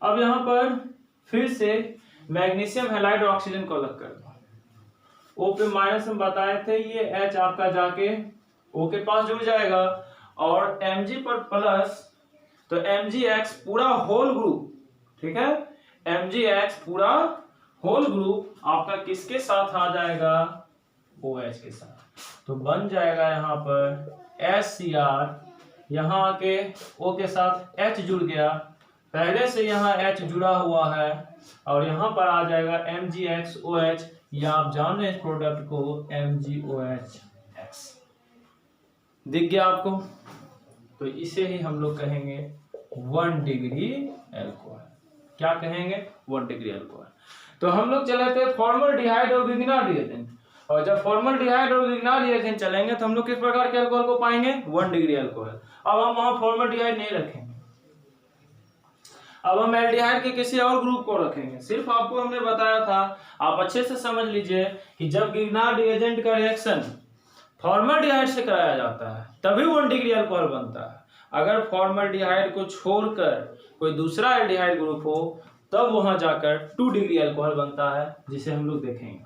अब यहां पर फिर से मैग्नीशियम हैलाइड ऑक्सीजन को अलग कर दो। O पे माइनस हम बताए थे, ये H आपका जाके O के पास जुड़ जाएगा, और Mg पर प्लस, तो MgX पूरा होल ग्रुप, ठीक है, MgX पूरा होल ग्रुप आपका किसके साथ आ जाएगा, OH के साथ। तो बन जाएगा यहाँ पर SCR, यहाँ आके O के साथ H जुड़ गया, पहले से यहाँ H जुड़ा हुआ है, और यहाँ पर आ जाएगा MgX OH, या आप जान रहे हैं इस प्रोडक्ट को MgOH-X। दिख गया आपको? तो इसे ही हम लोग कहेंगे 1 डिग्री अल्कोहल। क्या कहेंगे, 1 डिग्री अल्कोहल। तो हम लोग चले थे फॉर्मल्डिहाइड और ग्रिग्नार्ड रिएजेंट, और जब फॉर्मल्डिहाइड और ग्रिग्नार्ड रिएजेंट चलेंगे तो हम लोग किस प्रकार के अल्कोहल को पाएंगे, 1 डिग्री अल्कोहल। अब हम वहां फॉर्मल्डिहाइड नहीं रखेंगे, अब हम एल्डिहाइड के किसी और ग्रुप को रखेंगे। सिर्फ आपको हमने बताया था, आप अच्छे से समझ लीजिए कि जब ग्रिग्नार्ड रिएजेंट का रिएक्शन फॉर्मल्डिहाइड से कराया जाता है तभी 1 डिग्री अल्कोहल बनता है। अगर फॉर्मल्डिहाइड को छोड़कर कोई दूसरा एल्डिहाइड ग्रुप हो तब वहां जाकर 2 डिग्री अल्कोहल बनता है, जिसे हम लोग देखेंगे।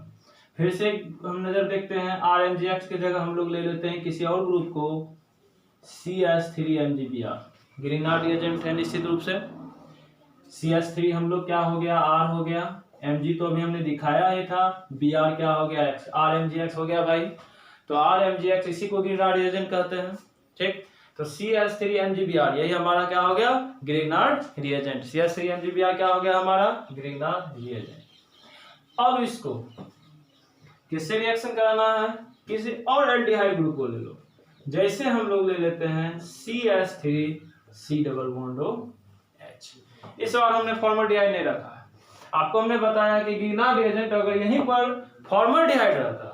फिर से हम नजर देखते हैं, RMgX की जगह हम लोग ले लेते हैं किसी और ग्रुप को, CH3MgBr। ग्रिग्नार्ड रिएजेंट है निश्चित रूप से, CH3 हम लोग क्या हो गया, R हो गया, Mg तो अभी हमने दिखाया ही था, Br क्या हो गया, X, RMgX हो गया भाई। तो RMgX इसी को ग्रिग्नार्ड रिएजेंट कहते हैं, ठीक। तो CH3MgBr यही हमारा क्या हो गया, ग्रिग्नार्ड रिएजेंट। CH3MgBr क्या हो गया हमारा, ग्रिग्नार्ड रिएजेंट। अब इसको किससे रिएक्शन कराना है, किसी और एल्डिहाइड ग्रुप को ले लो। जैसे हम लोग ले लेते हैं CH3C डबल बॉन्ड OH। इस बार हमने फॉर्मल्डिहाइड नहीं रखा है। आपको हमने बताया कि ग्रिग्नार्ड रिएजेंट अगर यहीं पर फॉर्मल्डिहाइड रहता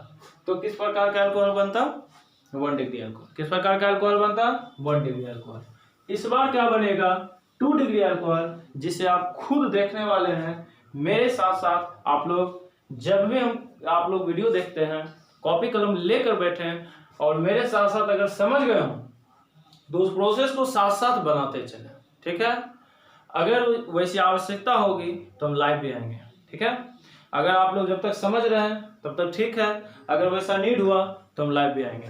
तो किस प्रकार का अल्कोहल बनता, 1 डिग्री अल्कोहल। किस प्रकार का अल्कोहल बनता, 1 डिग्री अल्कोहल। इस बार क्या बनेगा, 2 डिग्री अल्कोहल, जिसे आप खुद देखने वाले हैं। मेरे साथ साथ आप लोग जब भी आप लोग वीडियो देखते हैं कॉपी कलम लेकर बैठे और मेरे साथ साथ अगर समझ गए हो तो उस प्रोसेस को साथ साथ बनाते चले, ठीक है। अगर वैसी आवश्यकता होगी तो हम लाइव भी आएंगे, ठीक है। अगर आप लोग जब तक समझ रहे हैं तब तक ठीक है, अगर वैसा नीड हुआ तो हम लाइव भी आएंगे।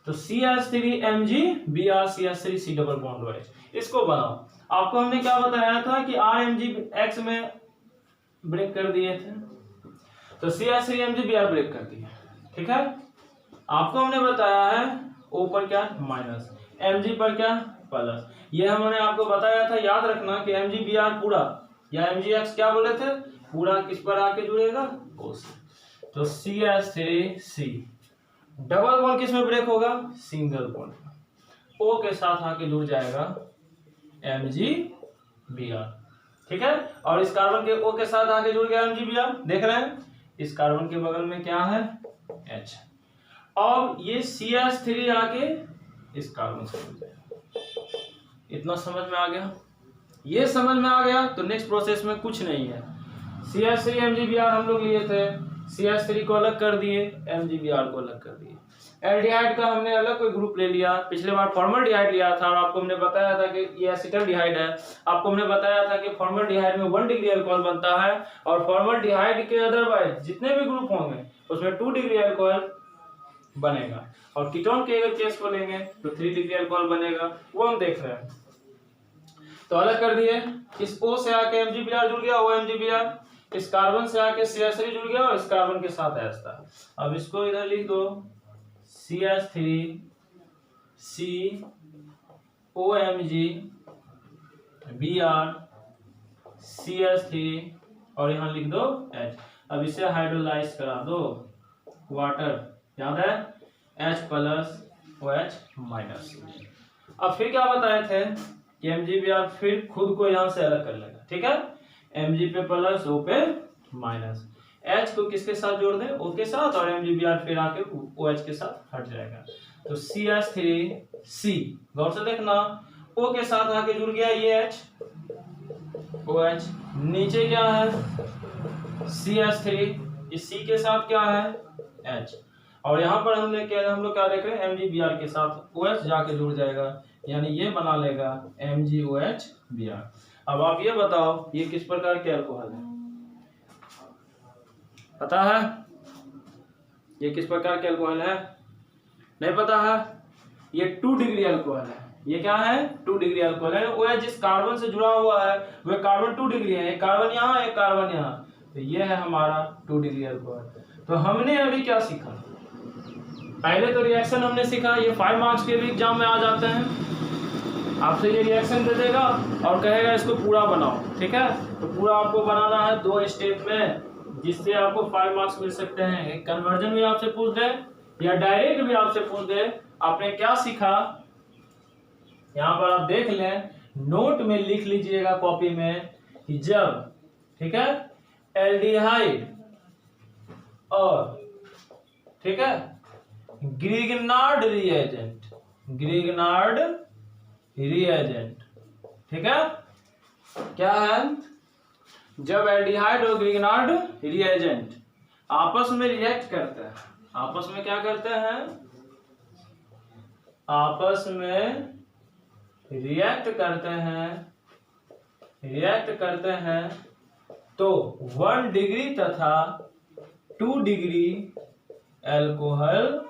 तो CH3MgBr CH3C double bond OH, इसको बनाओ। आपको हमने क्या बताया था कि RMgX में ब्रेक कर दिए थे, तो CH3MgBr ब्रेक कर दिए, ठीक है। आपको हमने बताया है O पर क्या माइनस, Mg पर क्या प्लस। ये हमने आपको बताया था, याद रखना कि MgBr पूरा या MgX क्या बोले थे, पूरा किस पर आके जुड़ेगा, O से। तो CH3C डबल बॉन्ड किस में ब्रेक होगा, सिंगल बॉन्ड, O के साथ आके जुड़ जाएगा MgBr, ठीक है। और इस कार्बन के O के साथ आके जुड़ गया MgBr, देख रहे हैं, इस कार्बन के बगल में क्या है, H। अब ये CH3 आके इस कार्बन से जुड़ जाएगा। इतना समझ में आ गया, ये समझ में आ गया तो नेक्स्ट प्रोसेस में कुछ नहीं है। CH3MgBr हम लोग लिए थे, CH3 को अलग कर दिए, MgBr को अलग कर दिए। एल्डिहाइड का हमने अलग कोई ग्रुप ले लिया, पिछले बार फॉर्मल्डिहाइड लिया था और आपको हमने बताया था कि ये एसिटल्डिहाइड है। आपको हमने बताया था कि फॉर्मल्डिहाइड में 1 डिग्री अल्कोहल बनता है और फॉर्मल्डिहाइड के अदरवाइज जितने भी ग्रुप होंगे उसमें 2 डिग्री अल्कोहल बनेगा। और कीटोन के अगर केस को लेंगे तो 3 डिग्री अल्कोहल बनेगा, वो हम देख रहे हैं। तो अलग कर दिए, इस O से आके MgBr जुड़ गया, OMgBr, इस कार्बन से आके CH3 जुड़ गया और इस कार्बन के साथ H था। अब इसको इधर लिख दो, CH3 C OMgBr CH3 और यहाँ लिख दो H। अब इसे हाइड्रोलाइज करा दो, वाटर याद है, H प्लस OH माइनस। अब फिर क्या बताए थे कि MgBr फिर खुद को यहाँ से अलग कर लेगा, ठीक है, Mg पे प्लस O पे माइनस, H को किसके साथ जोड़ दें, O के साथ, और MgBr फिर आके OH के साथ हट जाएगा। तो CH3C, गौर से देखना, O के साथ आके जुड़ गया ये H, OH, नीचे क्या है CH3, इस C के साथ क्या है H, और यहाँ पर हम लोग क्या देख रहे हैं, MgBr के साथ OH जाके जुड़ जाएगा, यानी ये बना लेगा MgOH-Br। अब आप ये बताओ ये किस प्रकार के अल्कोहल है, पता है ये किस प्रकार के अल्कोहल है? नहीं पता है? ये 2 डिग्री अल्कोहल है। ये क्या है? 2 डिग्री अल्कोहल है। वो है जिस कार्बन से जुड़ा हुआ है वह कार्बन 2 डिग्री है, एक कार्बन यहाँ एक कार्बन यहाँ, तो ये है हमारा 2 डिग्री अल्कोहल। तो हमने अभी क्या सीखा, पहले तो रिएक्शन हमने सीखा, ये 5 मार्क्स के भी एग्जाम में आ जाते हैं। आपसे ये रिएक्शन दे देगा और कहेगा इसको पूरा बनाओ, ठीक है, तो पूरा आपको बनाना है 2 स्टेप में, जिससे आपको 5 मार्क्स मिल सकते हैं। एक कन्वर्जन भी आपसे पूछ दे या डायरेक्ट भी आपसे पूछ दे, आपने क्या सीखा यहाँ पर आप देख लें, नोट में लिख लीजिएगा कॉपी में कि जब, ठीक है, एल्डिहाइड और, ठीक है, ग्रिग्नार्ड रिएजेंट, ठीक है, क्या है, जब एल्डिहाइड और ग्रिग्नार्ड रिएजेंट आपस में रिएक्ट करते हैं, आपस में क्या करते हैं, आपस में रिएक्ट करते हैं, तो 1 डिग्री तथा 2 डिग्री अल्कोहल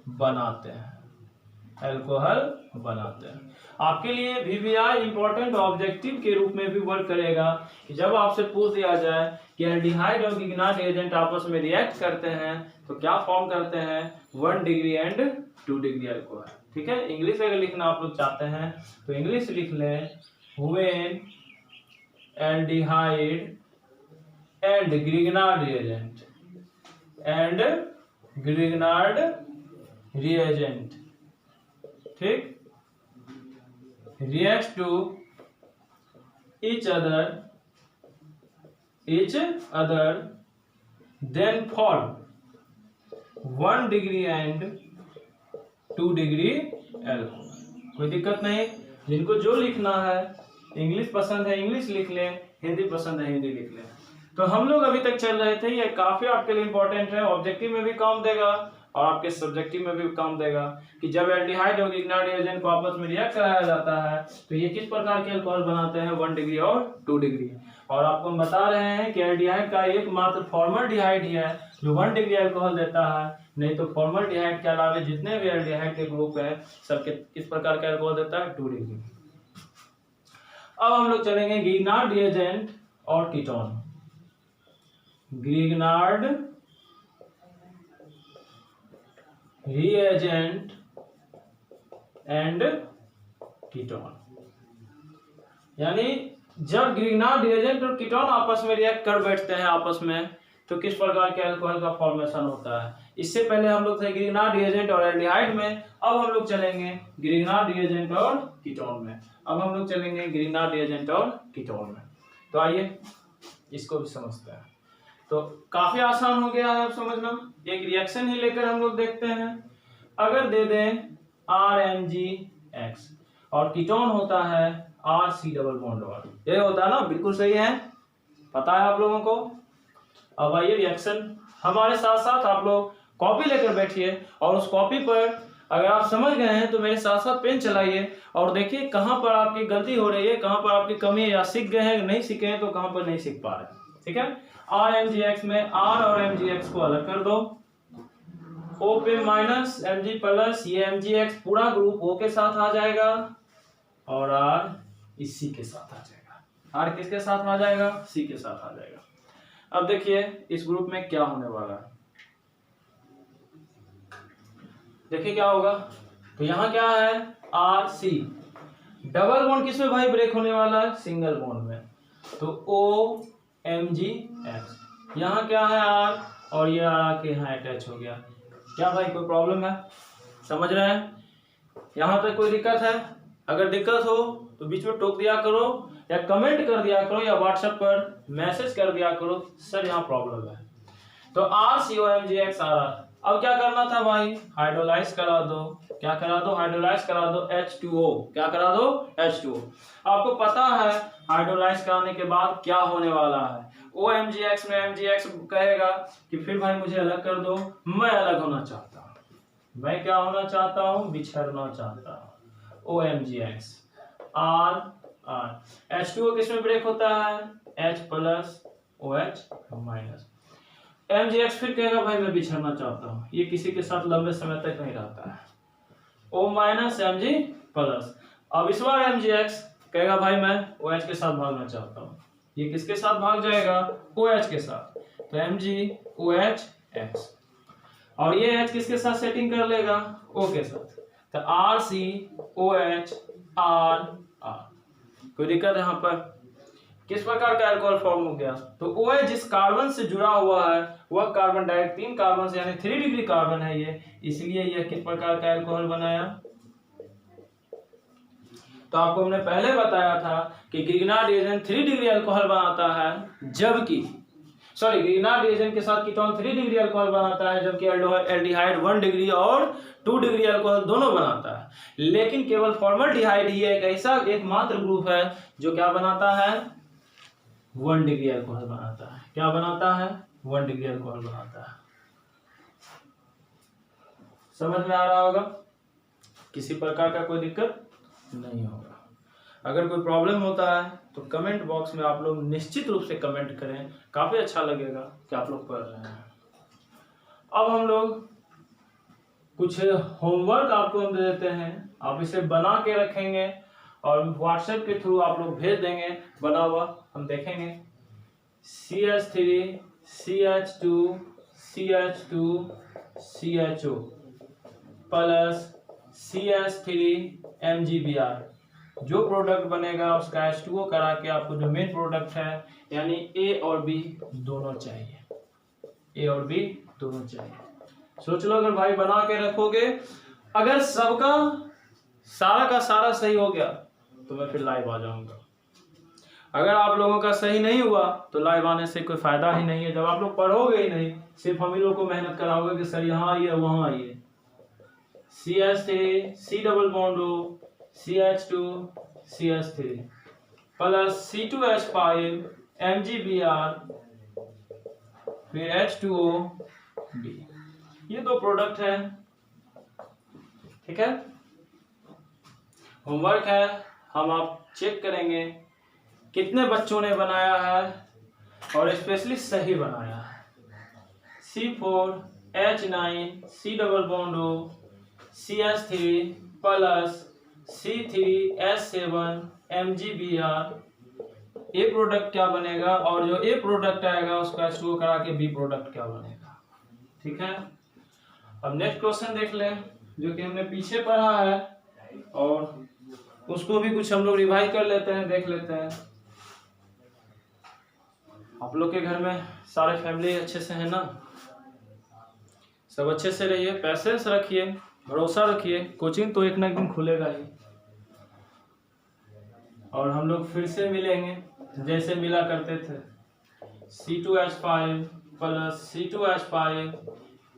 बनाते हैं, आपके लिए VBR इंपॉर्टेंट ऑब्जेक्टिव के रूप में भी वर्क करेगा कि जब आपसे पूछ दिया जाए कि एल्डिहाइड और ग्रिग्नार्ड एजेंट आपस में रिएक्ट करते हैं तो क्या फॉर्म करते हैं, 1 डिग्री एंड 2 डिग्री अल्कोहल, ठीक है। इंग्लिश अगर लिखना आप लोग चाहते हैं तो इंग्लिश लिख लें, when aldehyde and Grignard reagent, ठीक, reacts to each other then form 1 degree and 2 degree alcohol। कोई दिक्कत नहीं, जिनको जो लिखना है, इंग्लिश पसंद है इंग्लिश लिख लें, हिंदी पसंद है हिंदी लिख लें। तो हम लोग अभी तक चल रहे थे, ये काफी आपके लिए इंपॉर्टेंट है, ऑब्जेक्टिव में भी काम देगा और आपके सब्जेक्टिव में भी काम देगा कि जब एल्डिहाइड और ग्रिग्नार्ड एजेंट को आपस में रिएक्ट कराया जाता है तो ये किस प्रकार के अल्कोहल बनाते हैं, 1 डिग्री और 2 डिग्री। और आपको हम बता रहे हैं कि एल्डिहाइड का एकमात्र फॉर्मल्डिहाइड ही है जो 1 डिग्री अल्कोहल देता है, नहीं तो फॉर्मल्डिहाइड के अलावा जितने भी एल्डिहाइड के ग्रुप है सबके किस प्रकार का अल्कोहल देता है, 2 डिग्री। अब हम लोग चलेंगे ग्रिग्नार्ड रिएजेंट और ketone. Grignard reagent and ketone, यानी जब ग्रिग्नार्ड रिएजेंट और कीटोन आपस में रिएक्ट कर बैठते हैं आपस में तो किस प्रकार के अल्कोहल का फॉर्मेशन होता है। इससे पहले हम लोग थे ग्रिग्नार्ड रिएजेंट और एल्डिहाइड में, अब हम लोग चलेंगे ग्रिग्नार्ड रिएजेंट और कीटोन में। अब हम लोग चलेंगे ग्रिग्नार्ड रिएजेंट और कीटोन में। तो आइए इसको भी समझते हैं। तो काफी आसान हो गया है अब समझना, एक रिएक्शन ही लेकर हम लोग देखते हैं। अगर दे दें RMgX और कीटोन होता है RC डबल बॉन्ड R, ये होता है ना, बिल्कुल सही है, पता है आप लोगों को। अब आइए रिएक्शन हमारे साथ साथ आप लोग कॉपी लेकर बैठिए और उस कॉपी पर अगर आप समझ गए हैं तो मेरे साथ साथ पेन चलाइए और देखिए कहाँ पर आपकी गलती हो रही है, कहाँ पर आपकी कमी है, या सीख गए हैं नहीं सीखे हैं तो कहाँ पर नहीं सीख पा रहे हैं। ठीक है, आर एम जी एक्स में आर और एम जी एक्स को अलग कर दो, ओ पे माइनस एम जी प्लस, ये एम जी एक्स पूरा ग्रुप ओ के साथ आ जाएगा और आर इसी के साथ आ जाएगा। आर किसके साथ आ जाएगा? सी के साथ आ जाएगा। अब देखिए इस ग्रुप में क्या होने वाला है, देखिए क्या होगा। तो यहाँ क्या है? आर सी, डबल बॉन्ड किसमें भाई ब्रेक होने वाला है? सिंगल बॉन्ड में। तो ओ एम जी एक्स, यहाँ क्या है? आर, और ये आके यहाँ अटैच हो गया। क्या भाई कोई प्रॉब्लम है? समझ रहे हैं? यहाँ तक कोई दिक्कत है? अगर दिक्कत हो तो बीच में टोक दिया करो या कमेंट कर दिया करो या व्हाट्सएप पर मैसेज कर दिया करो, सर यहाँ प्रॉब्लम है। तो R C O M G X आ रहा। अब क्या करना था भाई? हाइड्रोलाइज करा दो। क्या करा दो? हाइड्रोलाइज करा दो H2O। क्या करा दो? H2O। आपको पता है हाइड्रोलाइज कराने के बाद क्या होने वाला है? OMGX में MGX कहेगा कि फिर भाई मुझे अलग कर दो, मैं अलग होना चाहता हूँ। मैं क्या होना चाहता हूँ? बिछड़ना चाहता हूँ। OMGX R R H2O किसमें ब्रेक होता है? H plus OH minus. MGX फिर कहेगा भाई मैं बिछड़ना चाहता हूँ, ये किसी के साथ लंबे समय तक नहीं रहता है। O minus Mg plus. अब इस बार MGX कहेगा भाई मैं OH के साथ भागना चाहता हूँ, ये किसके साथ भाग जाएगा? OH के साथ। तो MgOH X, और ये H किसके साथ सेटिंग कर लेगा? O के साथ। तो RCOH R R। कोई दिक्कत है यहाँ पर? किस प्रकार का अल्कोहल फॉर्म हो गया? तो OH जिस कार्बन से जुड़ा हुआ है वह कार्बन डाइऑक्साइड 3 कार्बन से यानी 3 डिग्री कार्बन है ये, इसलिए यह किस प्रकार का अल्कोहल बनाया? तो आपको हमने पहले बताया था कि ग्रिग्नार्ड रिएजेंट 3 डिग्री अल्कोहल बनाता है, जबकि ग्रिग्नार्ड रिएजेंट के साथ कीटोन 3 डिग्री अल्कोहल बनाता है, जबकि एल्डिहाइड 1 डिग्री और 2 डिग्री अल्कोहल दोनों बनाता है। लेकिन केवल फॉर्मल्डिहाइड ही एक ऐसा एकमात्र ग्रुप है जो क्या बनाता है? 1 डिग्री अल्कोहल बनाता है। क्या बनाता है? 1 डिग्री अल्कोहल बनाता है। समझ में आ रहा होगा? किसी प्रकार का कोई दिक्कत नहीं होगा। अगर कोई प्रॉब्लम होता है तो कमेंट बॉक्स में आप लोग निश्चित रूप से कमेंट करें, काफी अच्छा लगेगा कि आप लोग पढ़ रहे हैं। अब हम लोग कुछ होमवर्क आपको हम दे देते हैं, आप इसे बना के रखेंगे और व्हाट्सएप के थ्रू आप लोग भेज देंगे बना हुआ, हम देखेंगे। CH3 CH2 CH2 CHO plus CH3 MgBr, जो प्रोडक्ट बनेगा उसका H2O करा के आपको जो मेन प्रोडक्ट है यानी A और B दोनों चाहिए, A और B दोनों चाहिए। सोच लो अगर भाई बना के रखोगे, अगर सबका सारा का सारा सही हो गया तो मैं फिर लाइव आ जाऊंगा। अगर आप लोगों का सही नहीं हुआ तो लाइव आने से कोई फायदा ही नहीं है, जब आप लोग पढ़ोगे ही नहीं, सिर्फ हम ही लोग को मेहनत कराओगे कि सर यहाँ आइए वहां आइए। CH3 C double bond O CH2 CH3 plus C2H5 MgBr फिर H2O D, ये दो प्रोडक्ट है। ठीक है, होमवर्क है, हम आप चेक करेंगे कितने बच्चों ने बनाया है और स्पेशली सही बनाया है। C4H9 C double bond O CH3 plus C3H7 MgBr, ए प्रोडक्ट क्या बनेगा और जो ए प्रोडक्ट आएगा उसका H2O करा के बी प्रोडक्ट क्या बनेगा। ठीक है, अब नेक्स्ट क्वेश्चन देख लें जो कि हमने पीछे पढ़ा है और उसको भी कुछ हम लोग रिवाइज कर लेते हैं, देख लेते हैं। आप लोग के घर में सारे फैमिली अच्छे से है ना? सब अच्छे से रहिए, पैसेंस रखिए, भरोसा रखिए, कोचिंग तो एक ना एक दिन खुलेगा ही और हम लोग फिर से मिलेंगे जैसे मिला करते थे। C2H5 प्लस C2H5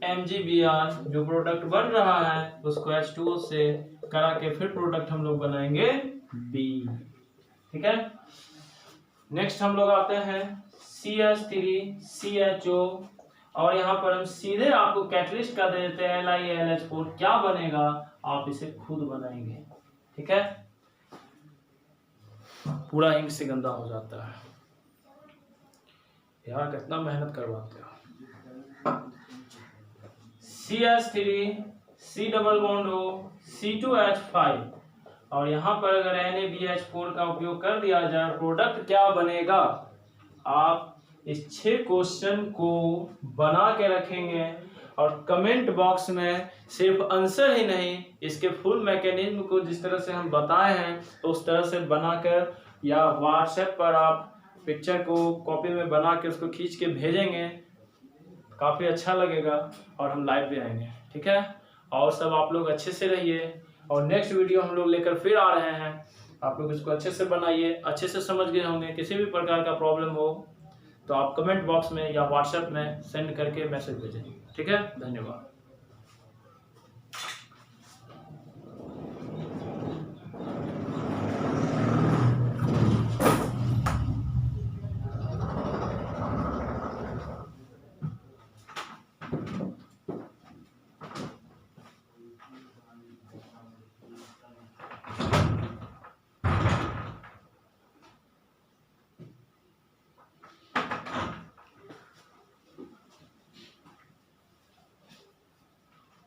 MgBr, जो प्रोडक्ट बन रहा है उसको H2O से करा के फिर प्रोडक्ट हम लोग बनाएंगे B। ठीक है, नेक्स्ट हम लोग आते हैं CH3 CHO और यहाँ पर हम सीधे आपको कैटलिस्ट का दे देते हैं LiAlH4। क्या बनेगा आप इसे खुद बनाएंगे, ठीक है। पूरा इंक से गंदा हो जाता है यार, कितना मेहनत करवाते हो। CH3 C डबल बॉन्ड हो C2H5 और यहाँ पर अगर NaBH4 का उपयोग कर दिया जाए, प्रोडक्ट क्या बनेगा। आप इस 6 क्वेश्चन को बना के रखेंगे और कमेंट बॉक्स में सिर्फ आंसर ही नहीं, इसके फुल मैकेनिज्म को जिस तरह से हम बताए हैं तो उस तरह से बनाकर या व्हाट्सएप पर आप पिक्चर को कॉपी में बना के उसको खींच के भेजेंगे, काफ़ी अच्छा लगेगा और हम लाइव भी आएंगे, ठीक है। और सब आप लोग अच्छे से रहिए और नेक्स्ट वीडियो हम लोग लेकर फिर आ रहे हैं। आप लोग इसको अच्छे से बनाइए, अच्छे से समझ गए होंगे। किसी भी प्रकार का प्रॉब्लम हो तो आप कमेंट बॉक्स में या व्हाट्सएप में सेंड करके मैसेज भेजें, ठीक है। धन्यवाद।